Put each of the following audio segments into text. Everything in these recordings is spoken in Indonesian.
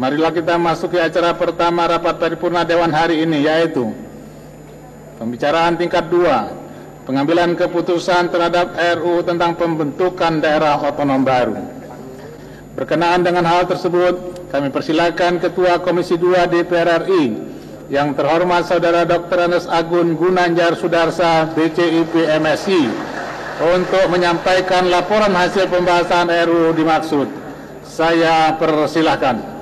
Marilah kita masuki acara pertama rapat paripurna Dewan hari ini, yaitu pembicaraan tingkat 2, pengambilan keputusan terhadap RUU tentang pembentukan daerah otonom baru. Berkenaan dengan hal tersebut, kami persilakan Ketua Komisi 2 DPR RI yang terhormat Saudara Dr. Andes Agun Gunanjar Sudarsa, DCIP MSI, untuk menyampaikan laporan hasil pembahasan RUU dimaksud. Saya persilahkan.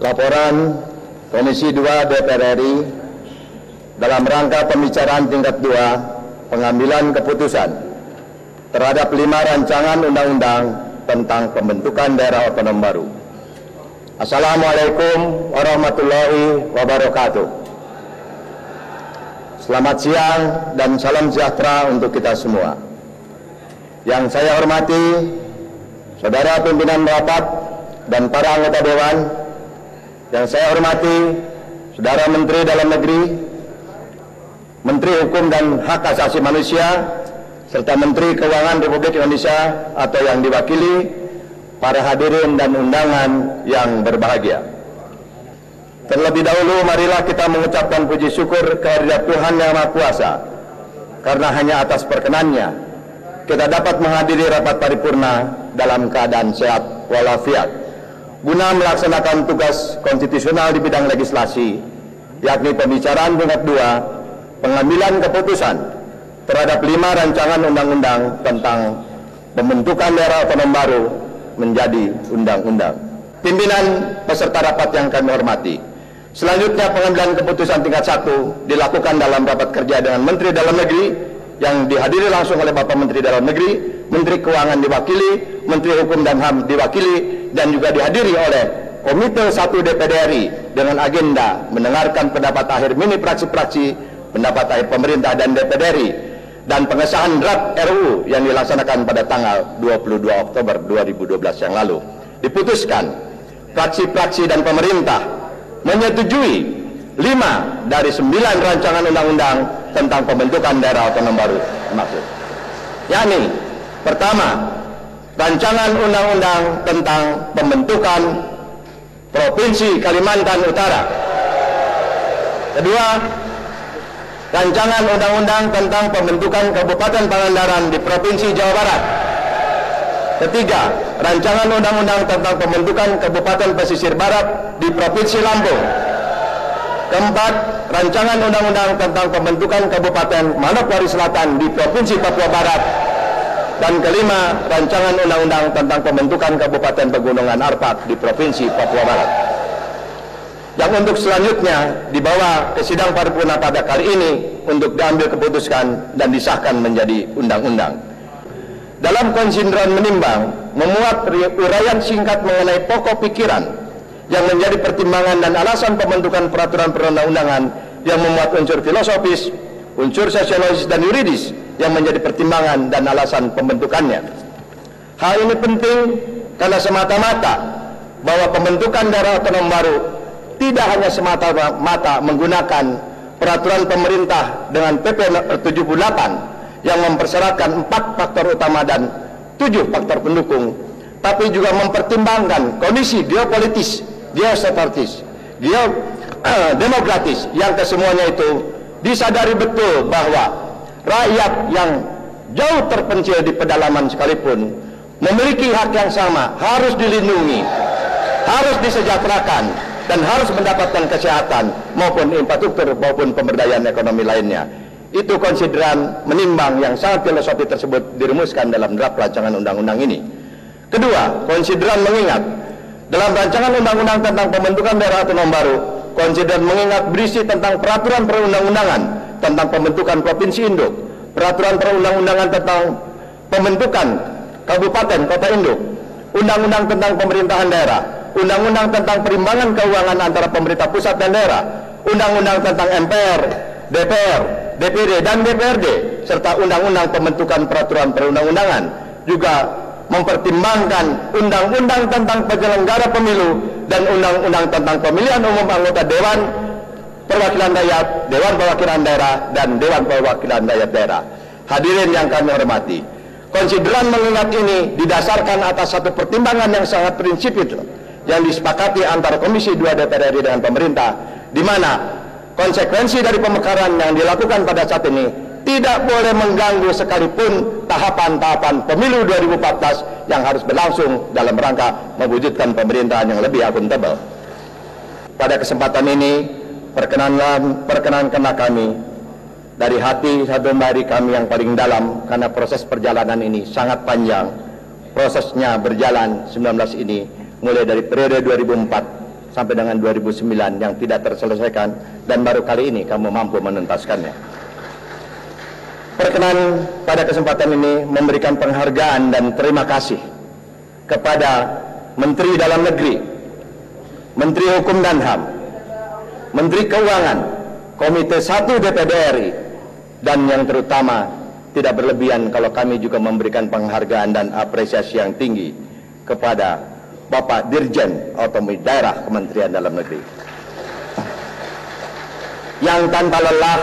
Laporan Komisi 2 DPR RI dalam rangka pembicaraan tingkat 2 pengambilan keputusan terhadap 5 rancangan undang-undang tentang pembentukan daerah otonom baru. Assalamualaikum warahmatullahi wabarakatuh. Selamat siang dan salam sejahtera untuk kita semua. Yang saya hormati Saudara pimpinan rapat dan para anggota Dewan. Yang saya hormati Saudara Menteri Dalam Negeri, Menteri Hukum dan Hak Asasi Manusia, serta Menteri Keuangan Republik Indonesia atau yang diwakili, para hadirin dan undangan yang berbahagia. Terlebih dahulu marilah kita mengucapkan puji syukur kehadirat Tuhan Yang Maha Kuasa, karena hanya atas perkenannya kita dapat menghadiri rapat paripurna dalam keadaan sehat walafiat, guna melaksanakan tugas konstitusional di bidang legislasi, yakni pembicaraan tingkat 2, pengambilan keputusan terhadap 5 rancangan undang-undang tentang pembentukan daerah otonom baru menjadi undang-undang. Pimpinan peserta rapat yang kami hormati, selanjutnya pengambilan keputusan tingkat 1 dilakukan dalam rapat kerja dengan Menteri Dalam Negeri yang dihadiri langsung oleh Bapak Menteri Dalam Negeri, Menteri Keuangan diwakili, Menteri Hukum dan HAM diwakili, dan juga dihadiri oleh Komite 1 DPR RI dengan agenda mendengarkan pendapat akhir mini praksi-praksi, pendapat akhir pemerintah dan DPR RI, dan pengesahan draft RUU yang dilaksanakan pada tanggal 22 Oktober 2012 yang lalu. Diputuskan, praksi-praksi dan pemerintah menyetujui 5 dari 9 rancangan undang-undang tentang pembentukan daerah otonom baru maksud. Yakni, pertama, rancangan undang-undang tentang pembentukan Provinsi Kalimantan Utara. Kedua, rancangan undang-undang tentang pembentukan Kabupaten Pangandaran di Provinsi Jawa Barat. Ketiga, rancangan undang-undang tentang pembentukan Kabupaten Pesisir Barat di Provinsi Lampung. Keempat, rancangan undang-undang tentang pembentukan Kabupaten Manokwari Selatan di Provinsi Papua Barat. Dan kelima, rancangan undang-undang tentang pembentukan Kabupaten Pegunungan Arfak di Provinsi Papua Barat. Yang untuk selanjutnya dibawa ke sidang paripurna pada kali ini untuk diambil keputusan dan disahkan menjadi undang-undang. Dalam konsideran menimbang, memuat uraian singkat mengenai pokok pikiran yang menjadi pertimbangan dan alasan pembentukan peraturan perundang-undangan yang memuat unsur filosofis, unsur sosiologis dan yuridis yang menjadi pertimbangan dan alasan pembentukannya. Hal ini penting karena semata-mata bahwa pembentukan daerah otonom baru tidak hanya semata-mata menggunakan peraturan pemerintah dengan PP 78 yang mempersyaratkan 4 faktor utama dan 7 faktor pendukung, tapi juga mempertimbangkan kondisi geopolitis, geostrategis, demografis yang kesemuanya itu disadari betul bahwa rakyat yang jauh terpencil di pedalaman sekalipun memiliki hak yang sama, harus dilindungi, harus disejahterakan, dan harus mendapatkan kesehatan maupun infrastruktur maupun pemberdayaan ekonomi lainnya. Itu konsideran menimbang yang sangat filosofi tersebut dirumuskan dalam draft rancangan undang-undang ini. Kedua, konsideran mengingat dalam rancangan undang-undang tentang pembentukan daerah otonom baru, konsideran mengingat berisi tentang peraturan perundang-undangan tentang pembentukan provinsi induk, peraturan perundang-undangan tentang pembentukan kabupaten kota induk, undang-undang tentang pemerintahan daerah, undang-undang tentang perimbangan keuangan antara pemerintah pusat dan daerah, undang-undang tentang MPR, DPR, DPD, dan DPRD, serta undang-undang pembentukan peraturan perundang-undangan, juga mempertimbangkan undang-undang tentang penyelenggara pemilu dan undang-undang tentang pemilihan umum anggota Dewan Perwakilan Rakyat, Dewan Perwakilan Daerah, dan Dewan Perwakilan Rakyat Daerah. Hadirin yang kami hormati, konsideran mengingat ini didasarkan atas satu pertimbangan yang sangat prinsipil yang disepakati antara Komisi 2 DPR RI dengan pemerintah, di mana konsekuensi dari pemekaran yang dilakukan pada saat ini tidak boleh mengganggu sekalipun tahapan-tahapan pemilu 2014 yang harus berlangsung dalam rangka mewujudkan pemerintahan yang lebih akuntabel. Pada kesempatan ini, perkenankanlah kami dari hati satu dari kami yang paling dalam, karena proses perjalanan ini sangat panjang. Prosesnya berjalan 19 ini mulai dari periode 2004 sampai dengan 2009 yang tidak terselesaikan, dan baru kali ini kamu mampu menuntaskannya. Perkenan pada kesempatan ini memberikan penghargaan dan terima kasih kepada Menteri Dalam Negeri, Menteri Hukum dan HAM, Menteri Keuangan, Komite 1 DPD RI, dan yang terutama tidak berlebihan kalau kami juga memberikan penghargaan dan apresiasi yang tinggi kepada Bapak Dirjen Otonomi Daerah Kementerian Dalam Negeri, yang tanpa lelah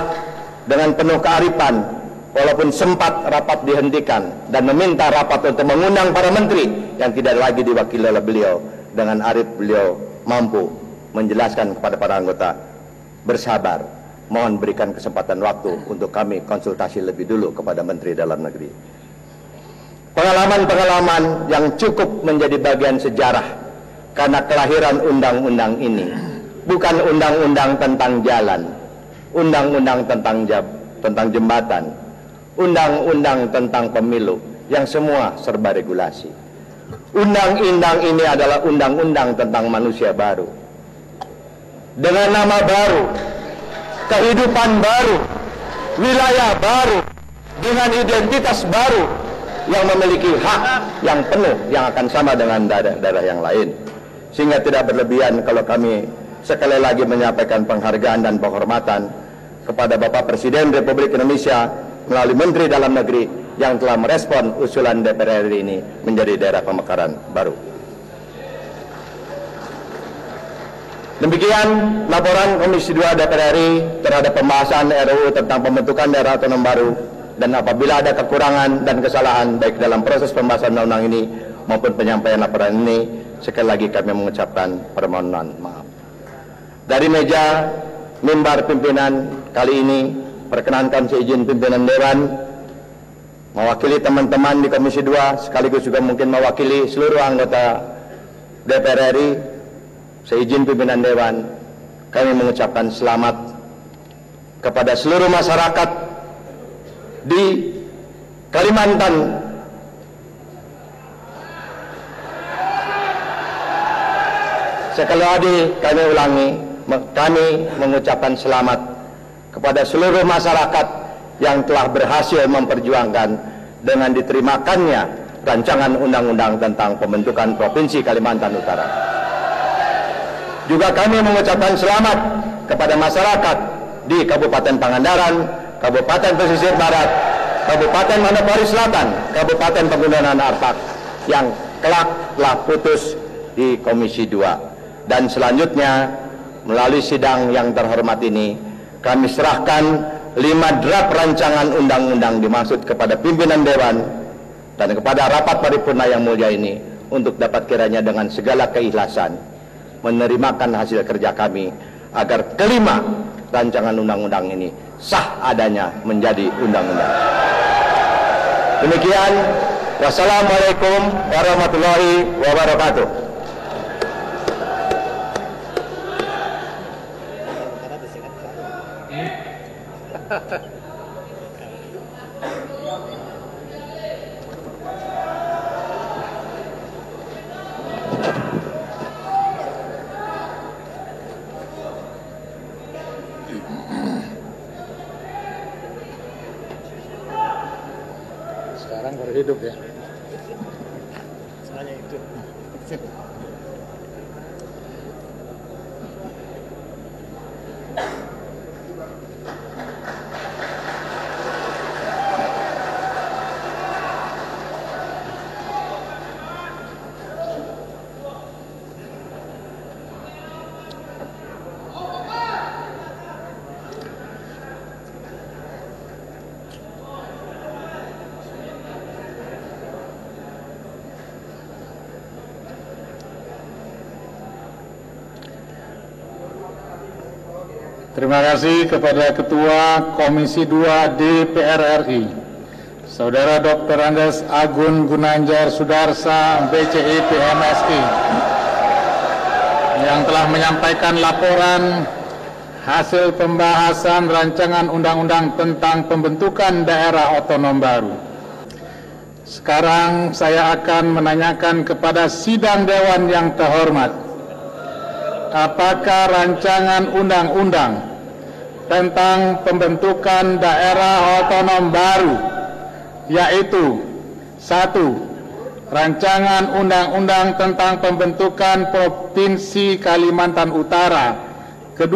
dengan penuh kearifan, walaupun sempat rapat dihentikan dan meminta rapat untuk mengundang para menteri yang tidak lagi diwakili oleh beliau, dengan arif beliau mampu menjelaskan kepada para anggota, bersabar, mohon berikan kesempatan waktu untuk kami konsultasi lebih dulu kepada Menteri Dalam Negeri. Pengalaman-pengalaman yang cukup menjadi bagian sejarah, karena kelahiran undang-undang ini bukan undang-undang tentang jalan, undang-undang tentang jembatan, undang-undang tentang pemilu yang semua serba regulasi. Undang-undang ini adalah undang-undang tentang manusia baru, dengan nama baru, kehidupan baru, wilayah baru, dengan identitas baru, yang memiliki hak yang penuh yang akan sama dengan daerah-daerah yang lain. Sehingga tidak berlebihan kalau kami sekali lagi menyampaikan penghargaan dan penghormatan kepada Bapak Presiden Republik Indonesia melalui Menteri Dalam Negeri yang telah merespon usulan DPR RI ini menjadi daerah pemekaran baru. Demikian laporan Komisi 2 DPR RI terhadap pembahasan RUU tentang pembentukan daerah otonom baru, dan apabila ada kekurangan dan kesalahan baik dalam proses pembahasan undang-undang ini maupun penyampaian laporan ini, sekali lagi kami mengucapkan permohonan maaf. Dari meja mimbar pimpinan kali ini, perkenankan seizin pimpinan Dewan mewakili teman-teman di Komisi 2 sekaligus juga mungkin mewakili seluruh anggota DPR RI. Seizin pimpinan Dewan, kami mengucapkan selamat kepada seluruh masyarakat di Kalimantan sekali lagi kami ulangi, kami mengucapkan selamat kepada seluruh masyarakat yang telah berhasil memperjuangkan dengan diterimakannya rancangan undang-undang tentang pembentukan Provinsi Kalimantan Utara. Juga kami mengucapkan selamat kepada masyarakat di Kabupaten Pangandaran, Kabupaten Pesisir Barat, Kabupaten Manokwari Selatan, Kabupaten Pegunungan Arfak yang kelak telah putus di Komisi 2. Dan selanjutnya melalui sidang yang terhormat ini, kami serahkan 5 draft rancangan undang-undang dimaksud kepada pimpinan Dewan dan kepada rapat paripurna yang mulia ini untuk dapat kiranya dengan segala keikhlasan menerimakan hasil kerja kami agar kelima rancangan undang-undang ini sah adanya menjadi undang-undang. Demikian, wassalamualaikum warahmatullahi wabarakatuh. Sekarang baru hidup ya. Soalnya itu. Terima kasih kepada Ketua Komisi 2 DPR RI, Saudara Dr. Andes Agun Gunanjar Sudarsa, BCI PMSI, yang telah menyampaikan laporan hasil pembahasan rancangan undang-undang tentang pembentukan daerah otonom baru. Sekarang saya akan menanyakan kepada sidang Dewan yang terhormat, apakah rancangan undang-undang tentang pembentukan daerah otonom baru, yaitu 1. Rancangan undang-undang tentang pembentukan Provinsi Kalimantan Utara. 2.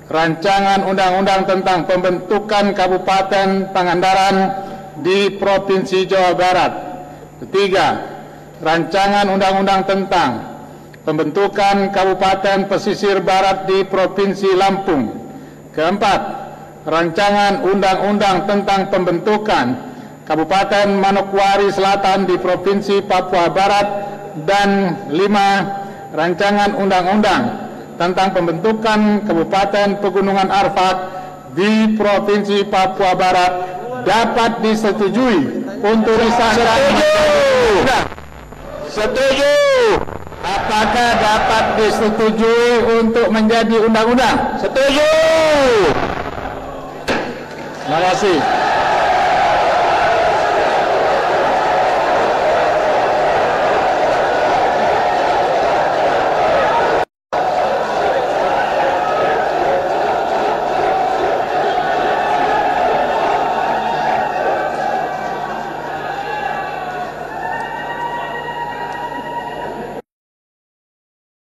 Rancangan undang-undang tentang pembentukan Kabupaten Pangandaran di Provinsi Jawa Barat. 3. Rancangan undang-undang tentang pembentukan Kabupaten Pesisir Barat di Provinsi Lampung. 4. Rancangan undang-undang tentang pembentukan Kabupaten Manokwari Selatan di Provinsi Papua Barat. Dan 5. Rancangan undang-undang tentang pembentukan Kabupaten Pegunungan Arfak di Provinsi Papua Barat dapat disetujui untuk disahkan. Setuju. Apakah dapat disetujui untuk menjadi undang-undang? Setuju. Terima kasih.